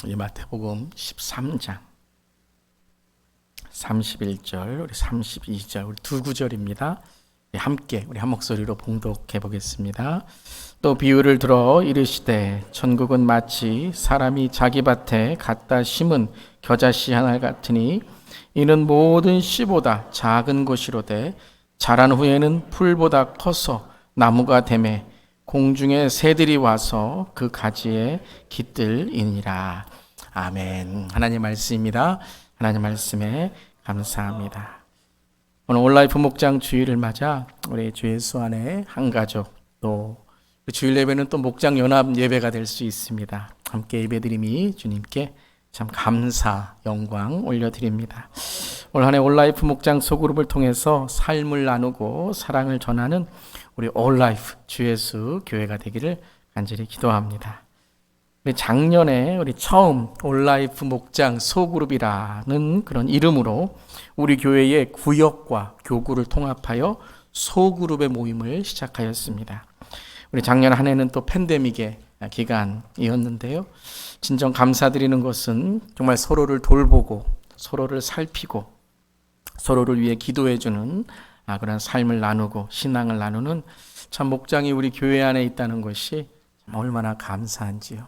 우리 마태복음 13장 31절, 우리 32절, 우리 두 구절입니다. 함께 우리 한 목소리로 봉독해 보겠습니다. 또 비유를 들어 이르시되 천국은 마치 사람이 자기 밭에 갖다 심은 겨자씨 하나 같으니 이는 모든 씨보다 작은 것이로되 자란 후에는 풀보다 커서 나무가 되매 공중의 새들이 와서 그 가지에 깃들이니라. 아멘. 하나님 말씀입니다. 하나님 말씀에 감사합니다. 오늘 온라이프 목장 주일을 맞아 우리 주 예수 안에 한 가족, 또 주일 예배는 또 목장 연합 예배가 될 수 있습니다. 함께 예배드림이 주님께 참 감사, 영광 올려드립니다. 올 한 해 온라이프 목장 소그룹을 통해서 삶을 나누고 사랑을 전하는 우리 온라이프 주 예수 교회가 되기를 간절히 기도합니다. 우리 작년에 우리 처음 온라이프 목장 소그룹이라는 그런 이름으로 우리 교회의 구역과 교구를 통합하여 소그룹의 모임을 시작하였습니다. 우리 작년 한 해는 또 팬데믹의 기간이었는데요. 진정 감사드리는 것은 정말 서로를 돌보고 서로를 살피고 서로를 위해 기도해주는 그런 삶을 나누고 신앙을 나누는 참 목장이 우리 교회 안에 있다는 것이 얼마나 감사한지요.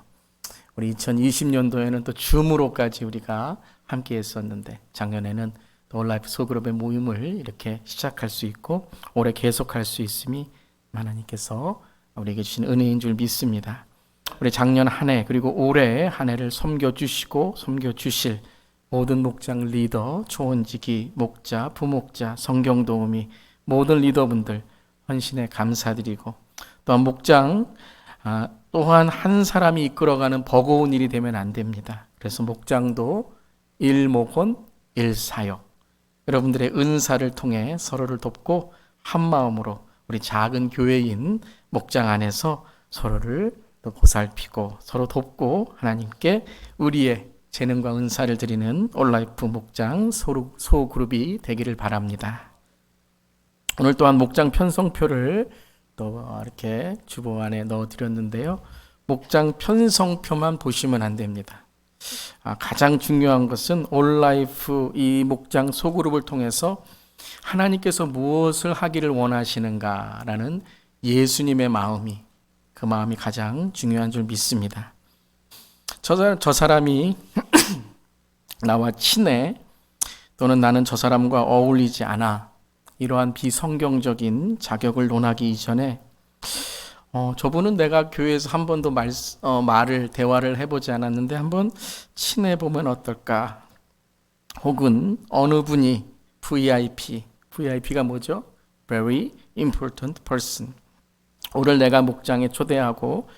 우리 2020년도에는 또 줌으로까지 우리가 함께 했었는데 작년에는 또 온라이프 소그룹의 모임을 이렇게 시작할 수 있고 올해 계속할 수 있음이 하나님께서 우리에게 주신 은혜인 줄 믿습니다. 우리 작년 한 해 그리고 올해 한 해를 섬겨주시고 섬겨주실 모든 목장 리더, 초원지기, 목자, 부목자, 성경도우미 모든 리더분들 헌신에 감사드리고 또한 목장 또한 한 사람이 이끌어가는 버거운 일이 되면 안 됩니다. 그래서 목장도 일목원, 일사역 여러분들의 은사를 통해 서로를 돕고 한 마음으로 우리 작은 교회인 목장 안에서 서로를 또 보살피고 서로 돕고 하나님께 우리의 재능과 은사를 드리는 온라이프 목장 소그룹이 되기를 바랍니다. 오늘 또한 목장 편성표를 또 이렇게 주보 안에 넣어드렸는데요. 목장 편성표만 보시면 안 됩니다. 가장 중요한 것은 온라이프 이 목장 소그룹을 통해서 하나님께서 무엇을 하기를 원하시는가라는 예수님의 마음이 그 마음이 가장 중요한 줄 믿습니다. 저 사람이 나와 친해 또는 나는 저 사람과 어울리지 않아 이러한 비성경적인 자격을 논하기 이전에 저분은 내가 교회에서 한 번도 대화를 해보지 않았는데 한번 친해보면 어떨까? 혹은 어느 분이 VIP가 뭐죠? Very important person. 오늘 내가 목장에 초대하고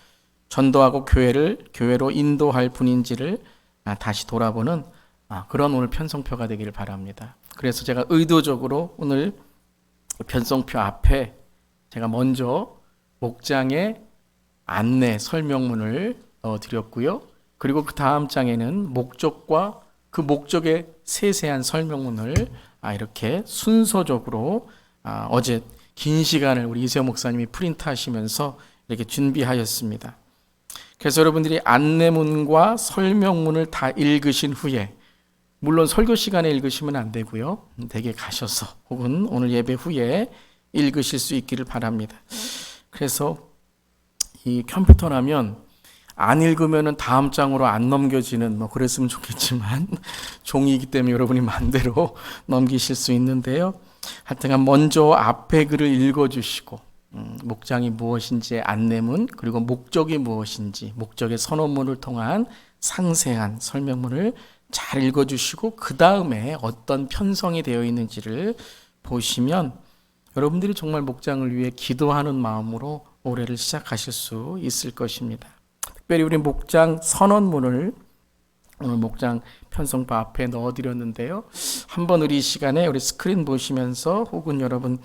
전도하고 교회로 인도할 분인지를 다시 돌아보는 그런 오늘 편성표가 되기를 바랍니다. 그래서 제가 의도적으로 오늘 편성표 앞에 제가 먼저 목장의 안내 설명문을 넣어드렸고요. 그리고 그 다음 장에는 목적과 그 목적의 세세한 설명문을 이렇게 순서적으로 어제 긴 시간을 우리 이세호 목사님이 프린트하시면서 이렇게 준비하였습니다. 그래서 여러분들이 안내문과 설명문을 다 읽으신 후에 물론 설교 시간에 읽으시면 안 되고요. 댁에 가셔서 혹은 오늘 예배 후에 읽으실 수 있기를 바랍니다. 그래서 이 컴퓨터라면 안 읽으면 다음 장으로 안 넘겨지는 그랬으면 좋겠지만 종이기 때문에 여러분이 마음대로 넘기실 수 있는데요. 하여튼 먼저 앞에 글을 읽어주시고 목장이 무엇인지 안내문 그리고 목적이 무엇인지 목적의 선언문을 통한 상세한 설명문을 잘 읽어주시고 그 다음에 어떤 편성이 되어 있는지를 보시면 여러분들이 정말 목장을 위해 기도하는 마음으로 올해를 시작하실 수 있을 것입니다. 특별히 우리 목장 선언문을 오늘 목장 편성표 앞에 넣어드렸는데요. 한번 우리 시간에 우리 스크린 보시면서 혹은 여러분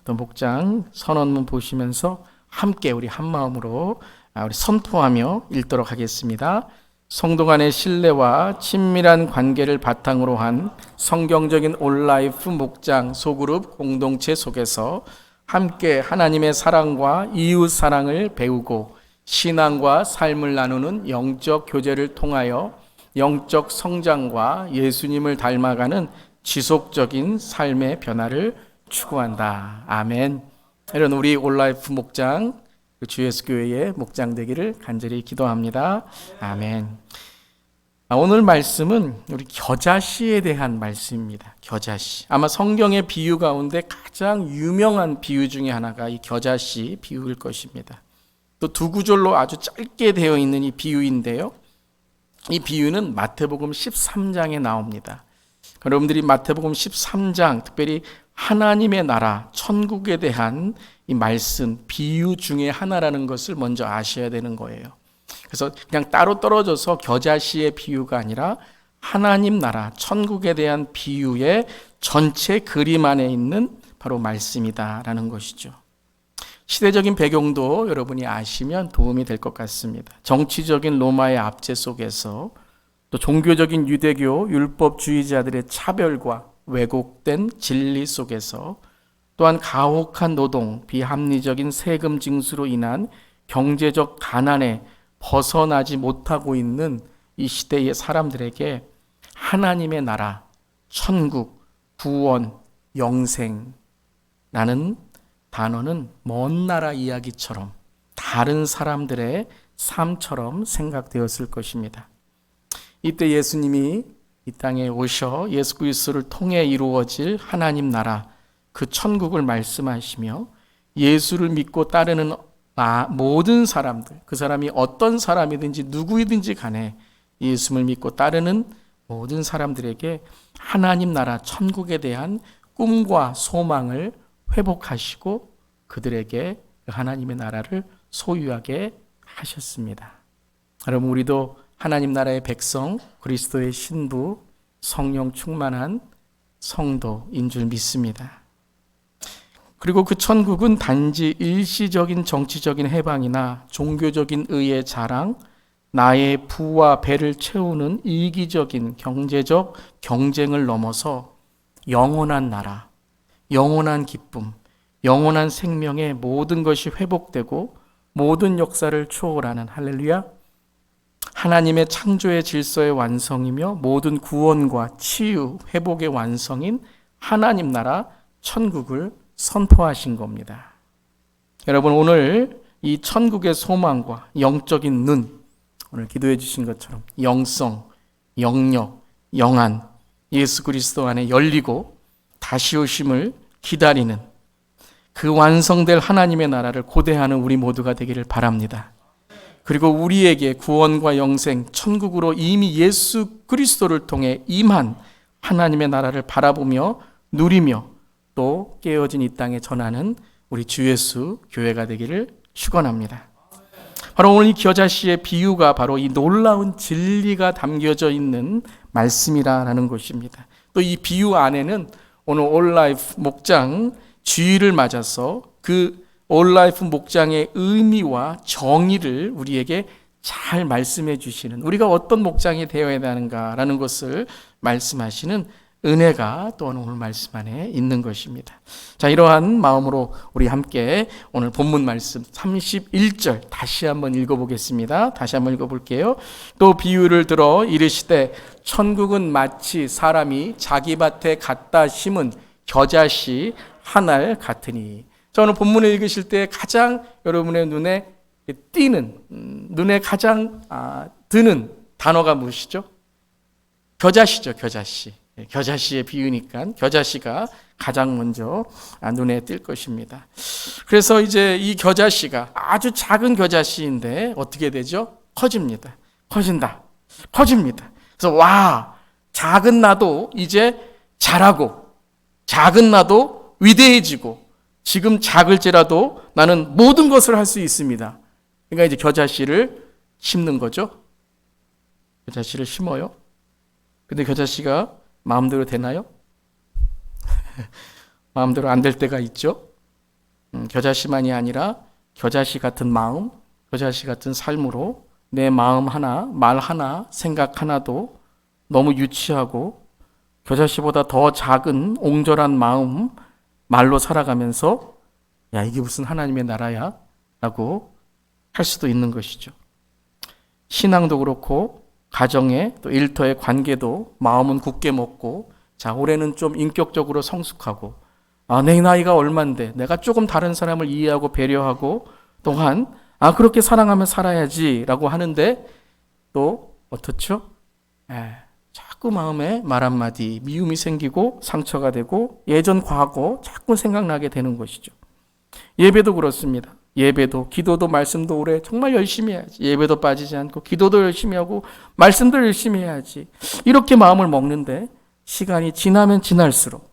또 목장 선언문 보시면서 함께 우리 한 마음으로 우리 선포하며 읽도록 하겠습니다. 성도 간의 신뢰와 친밀한 관계를 바탕으로 한 성경적인 온라이프 목장 소그룹 공동체 속에서 함께 하나님의 사랑과 이웃 사랑을 배우고 신앙과 삶을 나누는 영적 교제를 통하여 영적 성장과 예수님을 닮아가는 지속적인 삶의 변화를 추구한다. 아멘. 이런 우리 올라이프 목장, 주 예수 교회의 목장 되기를 간절히 기도합니다. 아멘. 오늘 말씀은 우리 겨자씨에 대한 말씀입니다. 겨자씨. 아마 성경의 비유 가운데 가장 유명한 비유 중에 하나가 이 겨자씨 비유일 것입니다. 또 두 구절로 아주 짧게 되어 있는 이 비유인데요. 이 비유는 마태복음 13장에 나옵니다. 여러분들이 마태복음 13장, 특별히 하나님의 나라, 천국에 대한 이 말씀, 비유 중에 하나라는 것을 먼저 아셔야 되는 거예요. 그래서 그냥 따로 떨어져서 겨자씨의 비유가 아니라 하나님 나라, 천국에 대한 비유의 전체 그림 안에 있는 바로 말씀이다라는 것이죠. 시대적인 배경도 여러분이 아시면 도움이 될 것 같습니다. 정치적인 로마의 압제 속에서 또 종교적인 유대교 율법주의자들의 차별과 왜곡된 진리 속에서 또한 가혹한 노동, 비합리적인 세금 징수로 인한 경제적 가난에 벗어나지 못하고 있는 이 시대의 사람들에게 하나님의 나라, 천국, 구원, 영생라는 단어는 먼 나라 이야기처럼 다른 사람들의 삶처럼 생각되었을 것입니다. 이때 예수님이 이 땅에 오셔 예수 그리스도를 통해 이루어질 하나님 나라, 그 천국을 말씀하시며 예수를 믿고 따르는 모든 사람들, 그 사람이 어떤 사람이든지 누구이든지 간에 예수를 믿고 따르는 모든 사람들에게 하나님 나라 천국에 대한 꿈과 소망을 회복하시고 그들에게 하나님의 나라를 소유하게 하셨습니다. 여러분, 우리도 하나님 나라의 백성, 그리스도의 신부, 성령 충만한 성도인 줄 믿습니다. 그리고 그 천국은 단지 일시적인 정치적인 해방이나 종교적인 의의 자랑, 나의 부와 배를 채우는 이기적인 경제적 경쟁을 넘어서 영원한 나라, 영원한 기쁨, 영원한 생명의 모든 것이 회복되고 모든 역사를 초월하는 할렐루야, 하나님의 창조의 질서의 완성이며 모든 구원과 치유, 회복의 완성인 하나님 나라 천국을 선포하신 겁니다. 여러분, 오늘 이 천국의 소망과 영적인 눈, 오늘 기도해 주신 것처럼 영성, 영력, 영안, 예수 그리스도 안에 열리고 다시 오심을 기다리는 그 완성될 하나님의 나라를 고대하는 우리 모두가 되기를 바랍니다. 그리고 우리에게 구원과 영생, 천국으로 이미 예수 그리스도를 통해 임한 하나님의 나라를 바라보며 누리며 또 깨어진 이 땅에 전하는 우리 주 예수 교회가 되기를 축원합니다. 바로 오늘 이 겨자씨의 비유가 바로 이 놀라운 진리가 담겨져 있는 말씀이라는 것입니다. 또 이 비유 안에는 오늘 올라이프 목장 주일을 맞아서 그 올라이프 목장의 의미와 정의를 우리에게 잘 말씀해 주시는, 우리가 어떤 목장이 되어야 하는가라는 것을 말씀하시는 은혜가 또 오늘 말씀 안에 있는 것입니다. 자, 이러한 마음으로 우리 함께 오늘 본문 말씀 31절 다시 한번 읽어보겠습니다. 다시 한번 읽어볼게요. 또 비유를 들어 이르시되 천국은 마치 사람이 자기 밭에 갖다 심은 겨자씨 한 알 같으니. 자, 오늘 본문을 읽으실 때 가장 여러분의 눈에 띄는, 눈에 가장 드는 단어가 무엇이죠? 겨자씨죠, 겨자씨. 겨자씨의 비유니까 겨자씨가 가장 먼저 눈에 띌 것입니다. 그래서 이제 이 겨자씨가 아주 작은 겨자씨인데 어떻게 되죠? 커집니다. 커집니다. 그래서 와, 작은 나도 이제 자라고, 작은 나도 위대해지고, 지금 작을지라도 나는 모든 것을 할 수 있습니다. 그러니까 이제 겨자씨를 심는 거죠. 겨자씨를 심어요. 근데 겨자씨가 마음대로 되나요? 마음대로 안 될 때가 있죠. 겨자씨만이 아니라 겨자씨 같은 마음, 겨자씨 같은 삶으로 내 마음 하나, 말 하나, 생각 하나도 너무 유치하고 겨자씨보다 더 작은 옹졸한 마음, 말로 살아가면서 야, 이게 무슨 하나님의 나라야? 라고 할 수도 있는 것이죠. 신앙도 그렇고 가정에 또 일터의 관계도 마음은 굳게 먹고, 자, 올해는 좀 인격적으로 성숙하고, 내 나이가 얼만데 내가 조금 다른 사람을 이해하고 배려하고 또한 그렇게 사랑하며 살아야지라고 하는데 또 어떻죠? 자꾸 마음에 말 한마디 미움이 생기고 상처가 되고 예전 과거 자꾸 생각나게 되는 것이죠. 예배도 그렇습니다. 예배도 기도도 말씀도 올해 정말 열심히 해야지. 예배도 빠지지 않고 기도도 열심히 하고 말씀도 열심히 해야지. 이렇게 마음을 먹는데 시간이 지나면 지날수록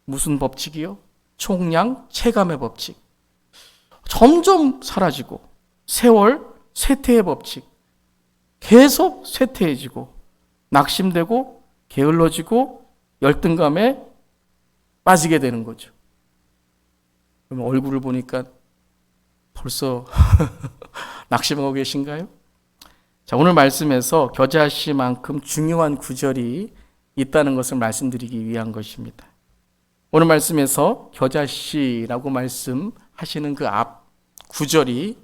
무슨 법칙이요? 총량 체감의 법칙. 점점 사라지고 세월 쇠퇴의 법칙. 계속 쇠퇴해지고 낙심되고 게을러지고 열등감에 빠지게 되는 거죠. 그럼 얼굴을 보니까 벌써 낙심하고 계신가요? 자, 오늘 말씀에서 겨자씨만큼 중요한 구절이 있다는 것을 말씀드리기 위한 것입니다. 오늘 말씀에서 겨자씨라고 말씀하시는 그 앞 구절이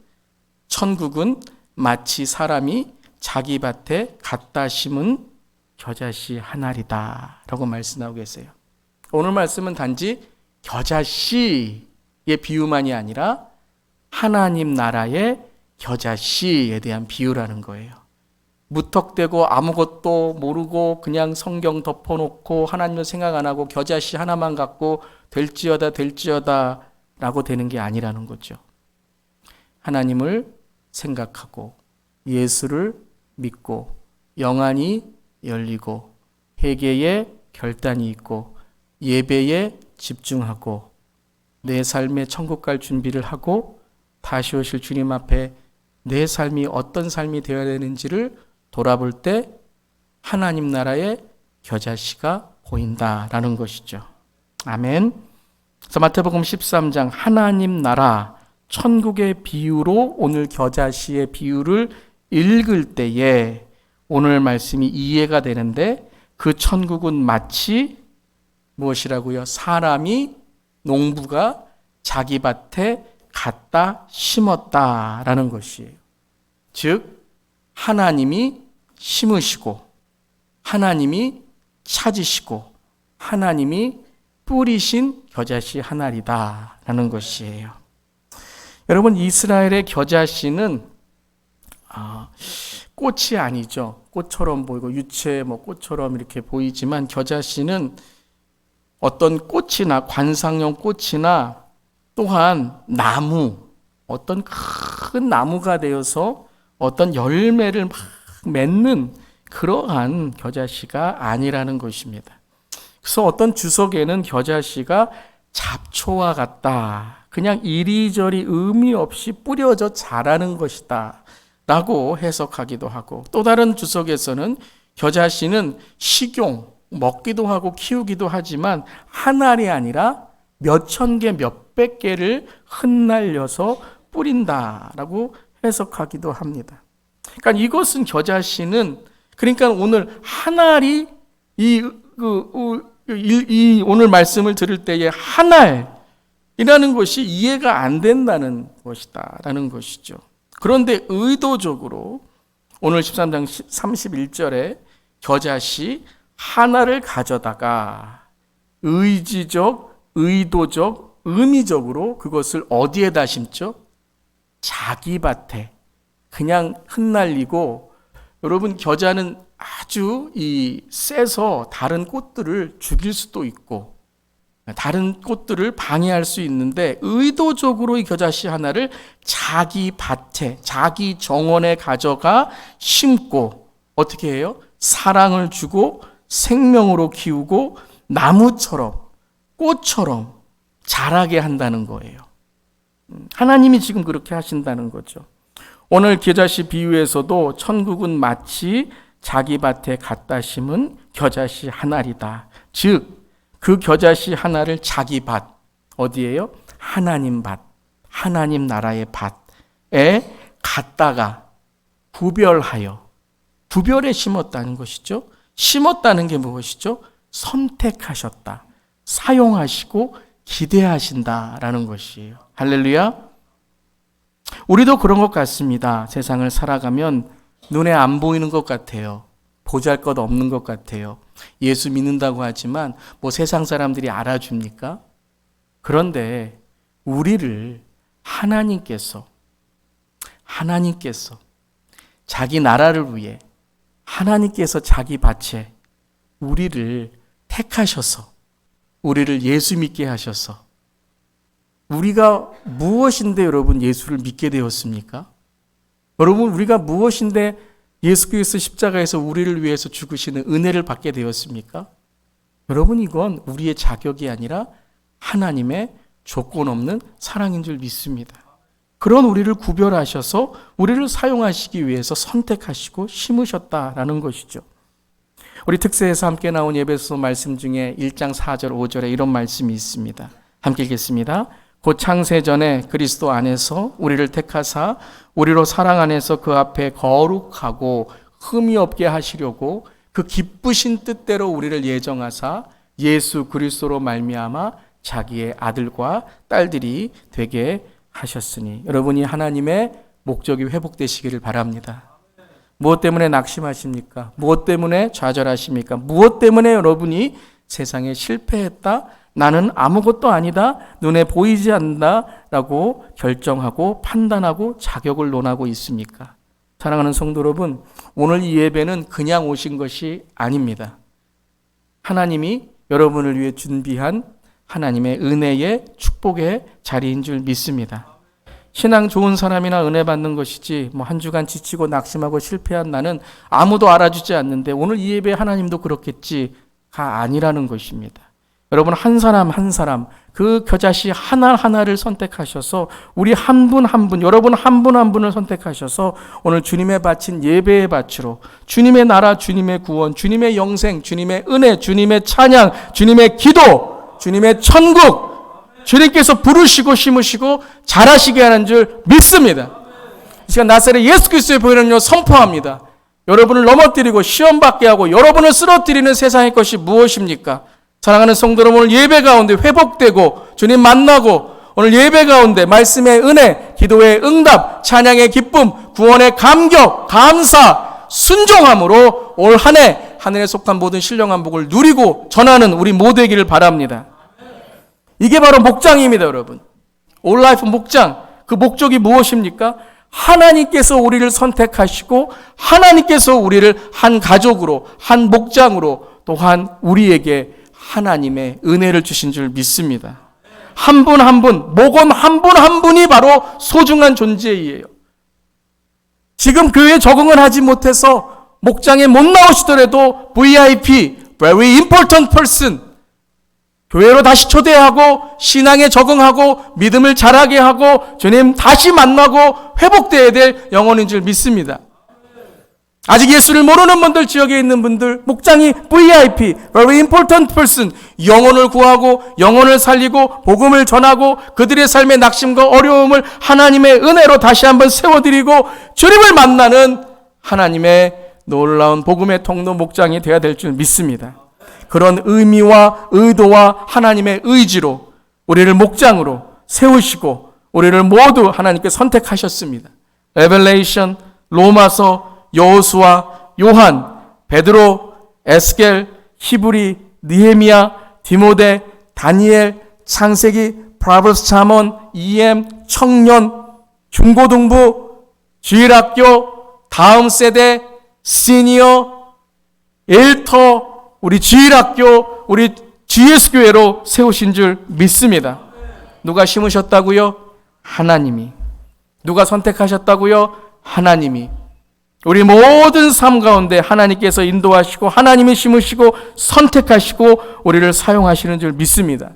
천국은 마치 사람이 자기 밭에 갖다 심은 겨자씨 한 알이다 라고 말씀하고 계세요. 오늘 말씀은 단지 겨자씨의 비유만이 아니라 하나님 나라의 겨자씨에 대한 비유라는 거예요. 무턱대고 아무것도 모르고 그냥 성경 덮어놓고 하나님을 생각 안 하고 겨자씨 하나만 갖고 될지어다 라고 되는 게 아니라는 거죠. 하나님을 생각하고 예수를 믿고 영안이 열리고 회개에 결단이 있고 예배에 집중하고 내 삶에 천국 갈 준비를 하고 다시 오실 주님 앞에 내 삶이 어떤 삶이 되어야 되는지를 돌아볼 때 하나님 나라의 겨자씨가 보인다라는 것이죠. 아멘. 그래서 마태복음 13장 하나님 나라 천국의 비유로 오늘 겨자씨의 비유를 읽을 때에 오늘 말씀이 이해가 되는데 그 천국은 마치 무엇이라고요? 사람이 농부가 자기 밭에 갖다 심었다라는 것이에요. 즉 하나님이 심으시고 하나님이 찾으시고 하나님이 뿌리신 겨자씨 한 알이다라는 것이에요. 여러분, 이스라엘의 겨자씨는 꽃이 아니죠. 꽃처럼 보이고 유채 꽃처럼 이렇게 보이지만 겨자씨는 어떤 꽃이나 관상용 꽃이나 또한 나무, 어떤 큰 나무가 되어서 어떤 열매를 막 맺는 그러한 겨자씨가 아니라는 것입니다. 그래서 어떤 주석에는 겨자씨가 잡초와 같다. 그냥 이리저리 의미 없이 뿌려져 자라는 것이다. 라고 해석하기도 하고 또 다른 주석에서는 겨자씨는 식용, 먹기도 하고 키우기도 하지만 한 알이 아니라 몇천 개, 몇백 개를 흩날려서 뿌린다라고 해석하기도 합니다. 그러니까 이것은 겨자씨는 그러니까 오늘 한 알이 이 오늘 말씀을 들을 때에 한 알이라는 것이 이해가 안 된다는 것이다라는 것이죠. 그런데 의도적으로 오늘 13장 31절에 겨자씨 하나를 가져다가 의지적, 의도적, 의미적으로 그것을 어디에다 심죠? 자기 밭에 그냥 흩날리고, 여러분 겨자는 아주 세서 다른 꽃들을 죽일 수도 있고 다른 꽃들을 방해할 수 있는데 의도적으로 이 겨자씨 하나를 자기 밭에 자기 정원에 가져가 심고 어떻게 해요? 사랑을 주고 생명으로 키우고 나무처럼 꽃처럼 자라게 한다는 거예요. 하나님이 지금 그렇게 하신다는 거죠. 오늘 겨자씨 비유에서도 천국은 마치 자기 밭에 갖다 심은 겨자씨 한 알이다. 즉 그 겨자씨 하나를 자기 밭, 어디예요? 하나님 밭, 하나님 나라의 밭에 갖다가 구별해 심었다는 것이죠. 심었다는 게 무엇이죠? 선택하셨다, 사용하시고 기대하신다라는 것이에요. 할렐루야. 우리도 그런 것 같습니다. 세상을 살아가면 눈에 안 보이는 것 같아요. 보잘것 없는 것 같아요. 예수 믿는다고 하지만 뭐 세상 사람들이 알아줍니까? 그런데 우리를 하나님께서 자기 나라를 위해 하나님께서 자기 밭에 우리를 택하셔서 우리를 예수 믿게 하셔서 우리가 무엇인데 여러분 예수를 믿게 되었습니까? 여러분 우리가 무엇인데 예수께서 십자가에서 우리를 위해서 죽으시는 은혜를 받게 되었습니까? 여러분 이건 우리의 자격이 아니라 하나님의 조건 없는 사랑인 줄 믿습니다. 그런 우리를 구별하셔서 우리를 사용하시기 위해서 선택하시고 심으셨다라는 것이죠. 우리 특세에서 함께 나온 에베소 말씀 중에 1장 4절 5절에 이런 말씀이 있습니다. 함께 읽겠습니다. 곧 창세전에 그리스도 안에서 우리를 택하사 우리로 사랑 안에서 그 앞에 거룩하고 흠이 없게 하시려고 그 기쁘신 뜻대로 우리를 예정하사 예수 그리스도로 말미암아 자기의 아들과 딸들이 되게 하셨으니 여러분이 하나님의 목적이 회복되시기를 바랍니다. 무엇 때문에 낙심하십니까? 무엇 때문에 좌절하십니까? 무엇 때문에 여러분이 세상에 실패했다? 나는 아무것도 아니다. 눈에 보이지 않는다. 라고 결정하고 판단하고 자격을 논하고 있습니까? 사랑하는 성도 여러분, 오늘 이 예배는 그냥 오신 것이 아닙니다. 하나님이 여러분을 위해 준비한 하나님의 은혜의 축복의 자리인 줄 믿습니다. 신앙 좋은 사람이나 은혜 받는 것이지 뭐 한 주간 지치고 낙심하고 실패한 나는 아무도 알아주지 않는데 오늘 이 예배 하나님도 그렇겠지가 아니라는 것입니다. 여러분 한 사람 한 사람 그 겨자씨 하나하나를 선택하셔서 우리 한 분 한 분 여러분 한 분 한 분을 선택하셔서 오늘 주님의 바친 예배의 밭으로 주님의 나라 주님의 구원 주님의 영생 주님의 은혜 주님의 찬양 주님의 기도 주님의 천국 주님께서 부르시고 심으시고 잘하시게 하는 줄 믿습니다. 이 시간 나사렛 예수 그리스도의 보혈을 선포합니다. 여러분을 넘어뜨리고 시험받게 하고 여러분을 쓰러뜨리는 세상의 것이 무엇입니까? 사랑하는 성도 여러분, 오늘 예배 가운데 회복되고 주님 만나고 오늘 예배 가운데 말씀의 은혜, 기도의 응답, 찬양의 기쁨, 구원의 감격, 감사, 순종함으로 올 한 해 하늘에 속한 모든 신령한 복을 누리고 전하는 우리 모두이기를 바랍니다. 이게 바로 목장입니다, 여러분. 올 라이프 목장. 그 목적이 무엇입니까? 하나님께서 우리를 선택하시고 하나님께서 우리를 한 가족으로, 한 목장으로 또한 우리에게 하나님의 은혜를 주신 줄 믿습니다. 한 분 한 분, 목원 한 분 한 분이 바로 소중한 존재이에요. 지금 교회에 적응을 하지 못해서 목장에 못 나오시더라도 VIP, Very Important Person, 교회로 다시 초대하고 신앙에 적응하고 믿음을 자라게 하고 주님 다시 만나고 회복되어야 될 영혼인 줄 믿습니다. 아직 예수를 모르는 분들, 지역에 있는 분들, 목장이 VIP, Very Important Person, 영혼을 구하고 영혼을 살리고 복음을 전하고 그들의 삶의 낙심과 어려움을 하나님의 은혜로 다시 한번 세워드리고 주님을 만나는 하나님의 놀라운 복음의 통로 목장이 되어야 될 줄 믿습니다. 그런 의미와 의도와 하나님의 의지로 우리를 목장으로 세우시고 우리를 모두 하나님께 선택하셨습니다. 레벨레이션, 로마서, 여호수아, 요한, 베드로, 에스겔, 히브리, 느헤미야, 디모데, 다니엘, 창세기, 프로버스 잠언, EM, 청년, 중고등부, 주일학교, 다음 세대, 시니어, 엘터, 우리 주일학교, 우리 GS교회로 세우신 줄 믿습니다. 누가 심으셨다고요? 하나님이. 누가 선택하셨다고요? 하나님이. 우리 모든 삶 가운데 하나님께서 인도하시고 하나님이 심으시고 선택하시고 우리를 사용하시는 줄 믿습니다.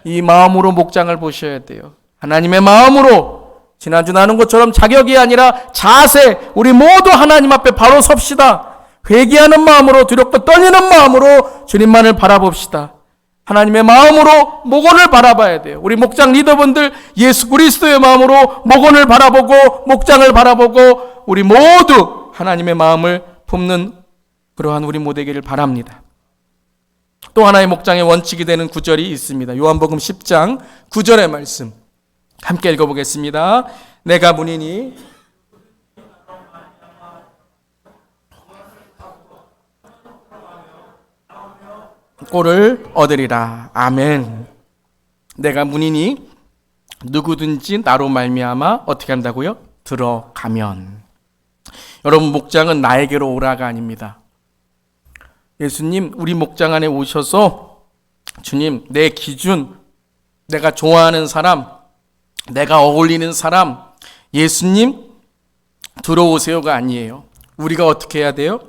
이 마음으로 목장을 보셔야 돼요. 하나님의 마음으로 지난주 나눈 것처럼 자격이 아니라 자세, 우리 모두 하나님 앞에 바로 섭시다. 회개하는 마음으로 두렵고 떨리는 마음으로 주님만을 바라봅시다. 하나님의 마음으로 목원을 바라봐야 돼요. 우리 목장 리더분들 예수 그리스도의 마음으로 목원을 바라보고 목장을 바라보고 우리 모두 하나님의 마음을 품는 그러한 우리 모두이기를 바랍니다. 또 하나의 목장의 원칙이 되는 구절이 있습니다. 요한복음 10장 9절의 말씀 함께 읽어보겠습니다. 내가 문이니 꼴을 얻으리라. 아멘. 내가 문이니 누구든지 나로 말미암아 어떻게 한다고요? 들어가면. 여러분, 목장은 나에게로 오라가 아닙니다. 예수님, 우리 목장 안에 오셔서 주님, 내 기준, 내가 좋아하는 사람, 내가 어울리는 사람, 예수님 들어오세요가 아니에요. 우리가 어떻게 해야 돼요?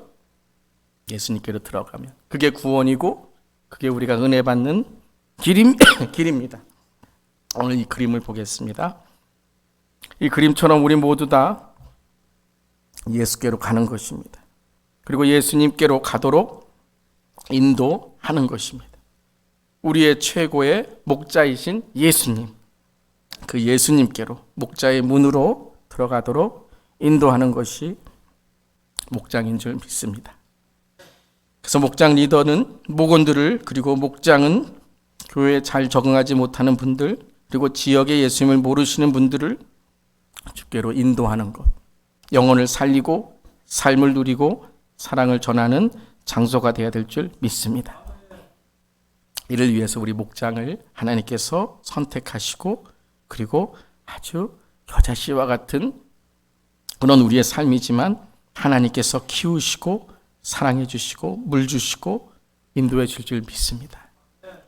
예수님께로 들어가면. 그게 구원이고 그게 우리가 은혜 받는 길입니다. 오늘 이 그림을 보겠습니다. 이 그림처럼 우리 모두 다 예수께로 가는 것입니다. 그리고 예수님께로 가도록 인도하는 것입니다. 우리의 최고의 목자이신 예수님, 그 예수님께로 목자의 문으로 들어가도록 인도하는 것이 목장인 줄 믿습니다. 그래서 목장 리더는 목원들을, 그리고 목장은 교회에 잘 적응하지 못하는 분들, 그리고 지역의 예수님을 모르시는 분들을 주께로 인도하는 것, 영혼을 살리고 삶을 누리고 사랑을 전하는 장소가 되어야 될 줄 믿습니다. 이를 위해서 우리 목장을 하나님께서 선택하시고, 그리고 아주 겨자씨와 같은 그런 우리의 삶이지만 하나님께서 키우시고 사랑해 주시고 물 주시고 인도해 줄 줄 믿습니다.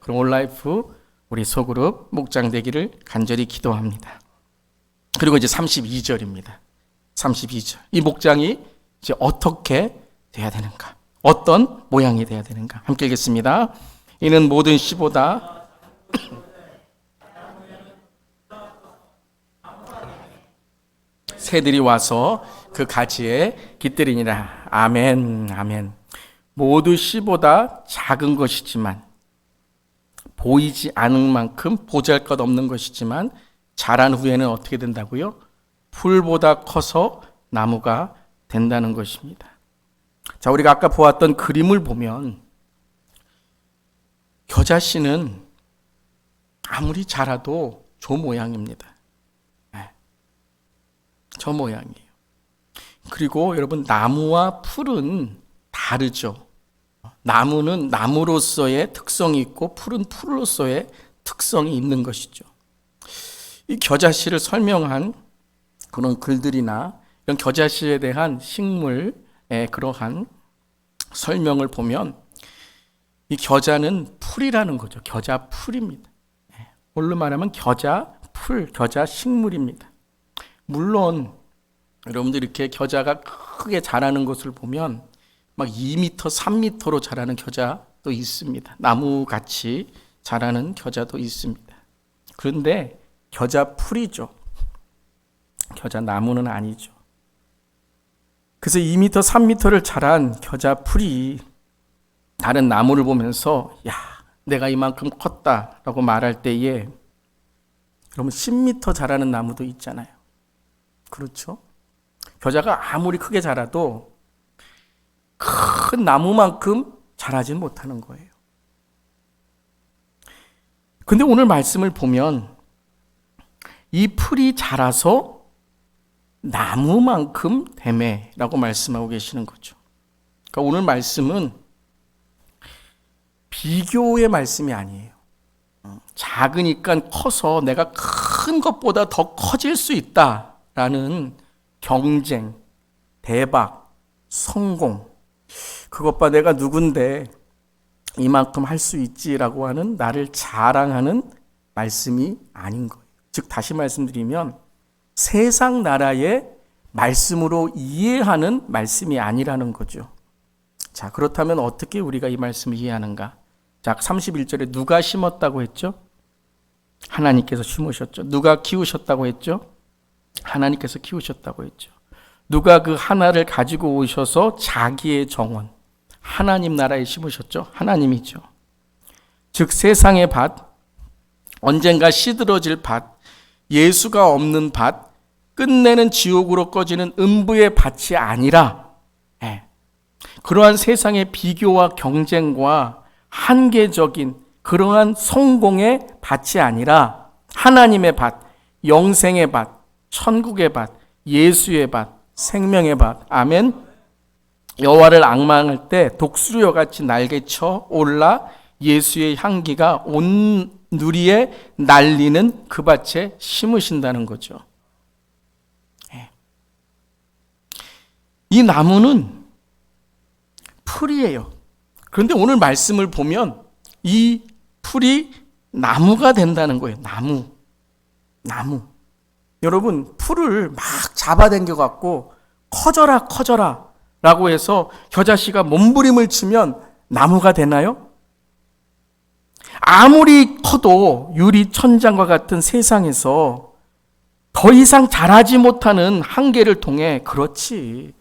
그럼 온라이프 우리 소그룹 목장 되기를 간절히 기도합니다. 그리고 이제 32절입니다. 32절. 이 목장이 이제 어떻게 돼야 되는가? 어떤 모양이 돼야 되는가? 함께 읽겠습니다. 이는 모든 씨보다 새들이 와서 그 가지에 깃들이니라. 아멘, 아멘. 모두 씨보다 작은 것이지만, 보이지 않은 만큼 보잘것없는 것이지만 자란 후에는 어떻게 된다고요? 풀보다 커서 나무가 된다는 것입니다. 자, 우리가 아까 보았던 그림을 보면 겨자씨는 아무리 자라도 저 모양입니다. 저 모양이에요. 그리고 여러분, 나무와 풀은 다르죠. 나무는 나무로서의 특성이 있고 풀은 풀로서의 특성이 있는 것이죠. 이 겨자씨를 설명한 그런 글들이나 이런 겨자씨에 대한 식물의 그러한 설명을 보면 이 겨자는 풀이라는 거죠. 겨자 풀입니다. 뭘로 말하면 겨자 풀, 겨자 식물입니다. 물론 여러분들 이렇게 겨자가 크게 자라는 것을 보면 막 2m, 3m로 자라는 겨자도 있습니다. 나무같이 자라는 겨자도 있습니다. 그런데 겨자 풀이죠. 겨자 나무는 아니죠. 그래서 2m, 3m를 자란 겨자 풀이 다른 나무를 보면서 야, 내가 이만큼 컸다라고 말할 때에 여러분 10m 자라는 나무도 있잖아요. 그렇죠? 겨자가 아무리 크게 자라도 큰 나무만큼 자라지는 못하는 거예요. 근데 오늘 말씀을 보면 이 풀이 자라서 나무만큼 되매라고 말씀하고 계시는 거죠. 그러니까 오늘 말씀은 비교의 말씀이 아니에요. 작으니까 커서 내가 큰 것보다 더 커질 수 있다라는 경쟁, 대박, 성공, 그것봐 내가 누군데 이만큼 할 수 있지라고 하는 나를 자랑하는 말씀이 아닌 거예요. 즉 다시 말씀드리면 세상 나라의 말씀으로 이해하는 말씀이 아니라는 거죠. 자, 그렇다면 어떻게 우리가 이 말씀을 이해하는가? 자, 31절에 누가 심었다고 했죠? 하나님께서 심으셨죠. 누가 키우셨다고 했죠? 하나님께서 키우셨다고 했죠. 누가 그 하나를 가지고 오셔서 자기의 정원, 하나님 나라에 심으셨죠? 하나님이죠. 즉 세상의 밭, 언젠가 시들어질 밭, 예수가 없는 밭, 끝내는 지옥으로 꺼지는 음부의 밭이 아니라 그러한 세상의 비교와 경쟁과 한계적인 그러한 성공의 밭이 아니라 하나님의 밭, 영생의 밭, 천국의 밭, 예수의 밭, 생명의 밭. 아멘. 여호와를 앙망할 때 독수리와 같이 날개쳐 올라 예수의 향기가 온 누리에 날리는 그 밭에 심으신다는 거죠. 이 나무는 풀이에요. 그런데 오늘 말씀을 보면 이 풀이 나무가 된다는 거예요. 나무. 여러분, 풀을 막 잡아당겨 갖고 커져라 라고 해서 겨자씨가 몸부림을 치면 나무가 되나요? 아무리 커도 유리 천장과 같은 세상에서 더 이상 자라지 못하는 한계를 통해, 그렇지,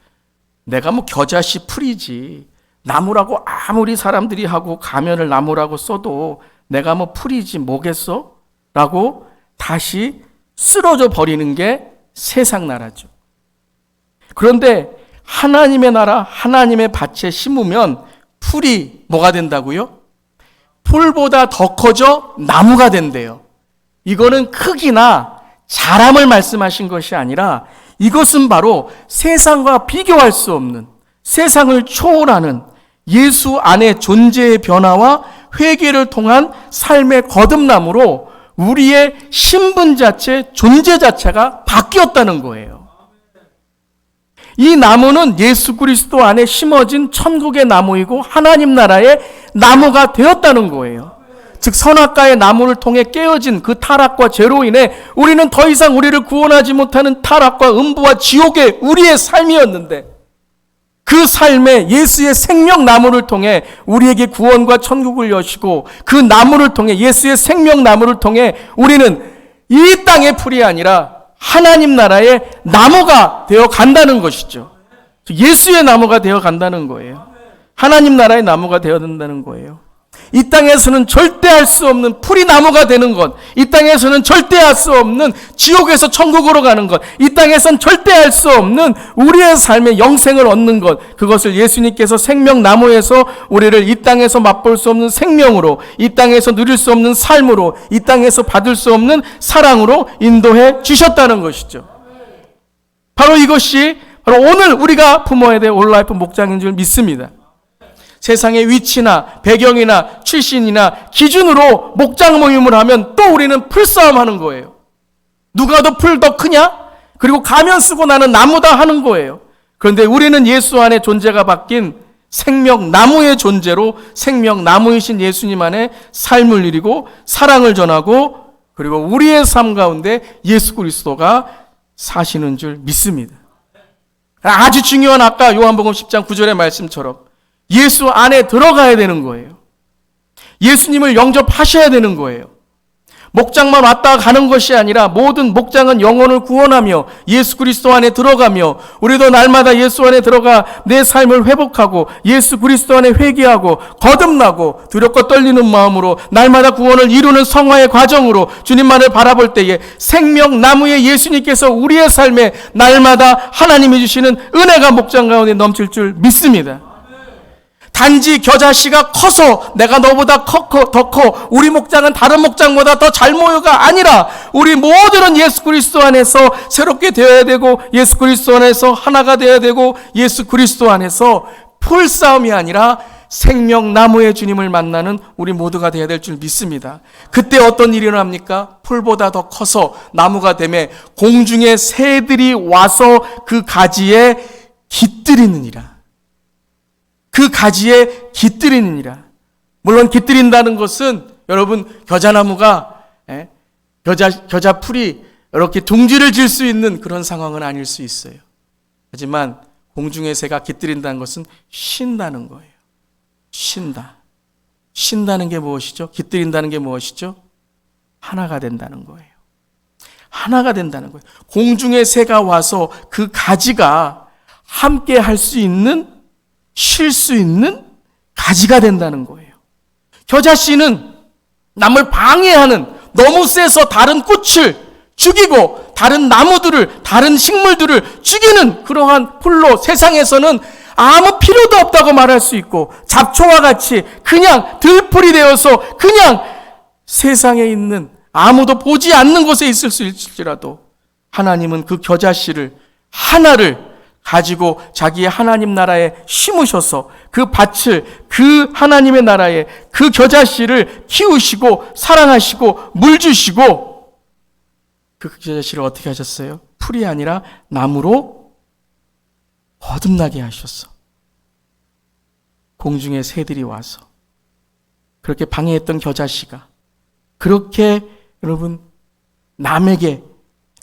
내가 뭐 겨자씨 풀이지, 나무라고 아무리 사람들이 하고 가면을 나무라고 써도 내가 뭐 풀이지 뭐겠어? 라고 다시 쓰러져 버리는 게 세상 나라죠. 그런데 하나님의 나라, 하나님의 밭에 심으면 풀이 뭐가 된다고요? 풀보다 더 커져 나무가 된대요. 이거는 크기나 자람을 말씀하신 것이 아니라 이것은 바로 세상과 비교할 수 없는, 세상을 초월하는 예수 안의 존재의 변화와 회개를 통한 삶의 거듭남으로 우리의 신분 자체, 존재 자체가 바뀌었다는 거예요. 이 나무는 예수 그리스도 안에 심어진 천국의 나무이고 하나님 나라의 나무가 되었다는 거예요. 즉 선악과의 나무를 통해 깨어진 그 타락과 죄로 인해 우리는 더 이상 우리를 구원하지 못하는 타락과 음부와 지옥의 우리의 삶이었는데, 그 삶에 예수의 생명나무를 통해 우리에게 구원과 천국을 여시고, 그 나무를 통해, 예수의 생명나무를 통해 우리는 이 땅의 풀이 아니라 하나님 나라의 나무가 되어 간다는 것이죠. 예수의 나무가 되어 간다는 거예요. 하나님 나라의 나무가 되어 된다는 거예요. 이 땅에서는 절대 할 수 없는 풀이 나무가 되는 것, 이 땅에서는 절대 할 수 없는 지옥에서 천국으로 가는 것, 이 땅에서는 절대 할 수 없는 우리의 삶의 영생을 얻는 것, 그것을 예수님께서 생명나무에서 우리를 이 땅에서 맛볼 수 없는 생명으로, 이 땅에서 누릴 수 없는 삶으로, 이 땅에서 받을 수 없는 사랑으로 인도해 주셨다는 것이죠. 바로 이것이 바로 오늘 우리가 품어야 될 온라이프 목장인 줄 믿습니다. 세상의 위치나 배경이나 출신이나 기준으로 목장 모임을 하면 또 우리는 풀싸움 하는 거예요. 누가 더 풀 더 크냐? 그리고 가면 쓰고 나는 나무다 하는 거예요. 그런데 우리는 예수 안에 존재가 바뀐 생명나무의 존재로 생명나무이신 예수님 안에 삶을 누리고 사랑을 전하고, 그리고 우리의 삶 가운데 예수 그리스도가 사시는 줄 믿습니다. 아주 중요한 아까 요한복음 10장 9절의 말씀처럼 예수 안에 들어가야 되는 거예요. 예수님을 영접하셔야 되는 거예요. 목장만 왔다 가는 것이 아니라 모든 목장은 영혼을 구원하며 예수 그리스도 안에 들어가며, 우리도 날마다 예수 안에 들어가 내 삶을 회복하고 예수 그리스도 안에 회개하고 거듭나고 두렵고 떨리는 마음으로 날마다 구원을 이루는 성화의 과정으로 주님만을 바라볼 때에 생명나무의 예수님께서 우리의 삶에 날마다 하나님이 주시는 은혜가 목장 가운데 넘칠 줄 믿습니다. 단지 겨자씨가 커서 내가 너보다 더 커, 우리 목장은 다른 목장보다 더 잘 모여가 아니라 우리 모두는 예수 그리스도 안에서 새롭게 되어야 되고, 예수 그리스도 안에서 하나가 되어야 되고, 예수 그리스도 안에서 풀싸움이 아니라 생명나무의 주님을 만나는 우리 모두가 되어야 될 줄 믿습니다. 그때 어떤 일이 일어납니까? 풀보다 더 커서 나무가 되매 공중의 새들이 와서 그 가지에 깃들이느니라. 그 가지에 깃들이느니라. 물론 깃들인다는 것은 여러분 겨자나무가 겨자 풀이 이렇게 둥지를 질 수 있는 그런 상황은 아닐 수 있어요. 하지만 공중의 새가 깃들인다는 것은 쉰다는 거예요. 쉰다는 게 무엇이죠? 깃들인다는 게 무엇이죠? 하나가 된다는 거예요. 하나가 된다는 거예요. 공중의 새가 와서 그 가지가 함께 할 수 있는, 쉴 수 있는 가지가 된다는 거예요. 겨자씨는 남을 방해하는, 너무 세서 다른 꽃을 죽이고 다른 나무들을, 다른 식물들을 죽이는 그러한 풀로 세상에서는 아무 필요도 없다고 말할 수 있고, 잡초와 같이 그냥 들풀이 되어서 그냥 세상에 있는 아무도 보지 않는 곳에 있을 수 있을지라도, 하나님은 그 겨자씨를 하나를 가지고 자기의 하나님 나라에 심으셔서 그 밭을 그 하나님의 나라에 그 겨자씨를 키우시고 사랑하시고 물 주시고 그 겨자씨를 어떻게 하셨어요? 풀이 아니라 나무로 거듭나게 하셨어. 공중의 새들이 와서 그렇게 방해했던 겨자씨가 그렇게 여러분 남에게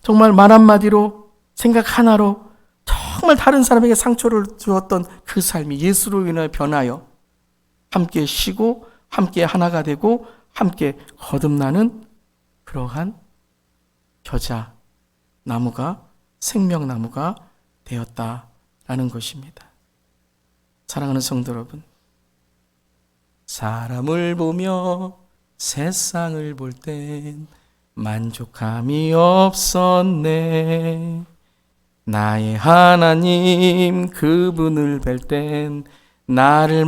정말 말 한마디로 생각 하나로 정말 다른 사람에게 상처를 주었던 그 삶이 예수로 인하여 변하여 함께 쉬고 함께 하나가 되고 함께 거듭나는 그러한 겨자 나무가 생명나무가 되었다라는 것입니다. 사랑하는 성도 여러분, 사람을 보며 세상을 볼 땐 만족함이 없었네. 나의 하나님 그분을 뵐 땐 나를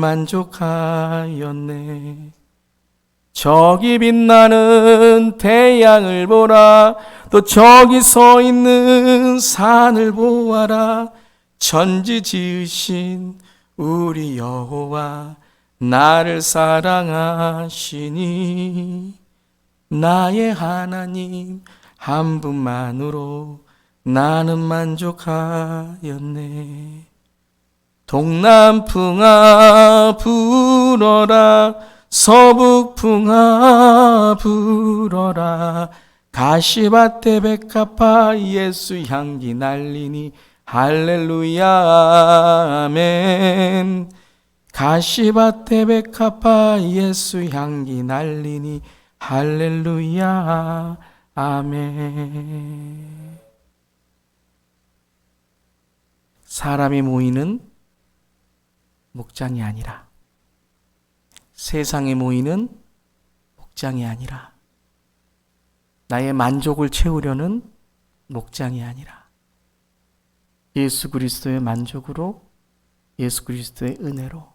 만족하였네. 저기 빛나는 태양을 보라. 또 저기 서 있는 산을 보아라. 천지 지으신 우리 여호와 나를 사랑하시니 나의 하나님 한 분만으로 나는 만족하였네. 동남풍아 불어라. 서북풍아 불어라. 가시밭에 백합화 예수 향기 날리니 할렐루야 아멘. 가시밭에 백합화 예수 향기 날리니 할렐루야 아멘. 사람이 모이는 목장이 아니라, 세상에 모이는 목장이 아니라, 나의 만족을 채우려는 목장이 아니라 예수 그리스도의 만족으로, 예수 그리스도의 은혜로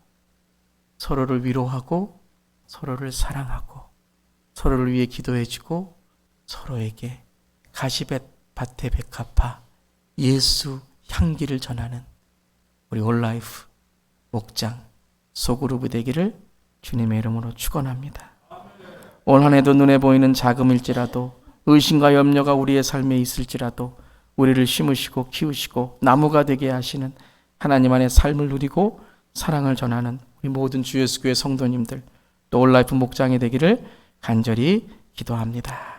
서로를 위로하고 서로를 사랑하고 서로를 위해 기도해주고 서로에게 가시밭에 백합화 예수 향기를 전하는 우리 올라이프 목장 소그룹이 되기를 주님의 이름으로 축원합니다. 올 한 해도 눈에 보이는 자금일지라도, 의심과 염려가 우리의 삶에 있을지라도 우리를 심으시고 키우시고 나무가 되게 하시는 하나님 안의 삶을 누리고 사랑을 전하는 우리 모든 주 예수 교회 성도님들, 또 올라이프 목장이 되기를 간절히 기도합니다.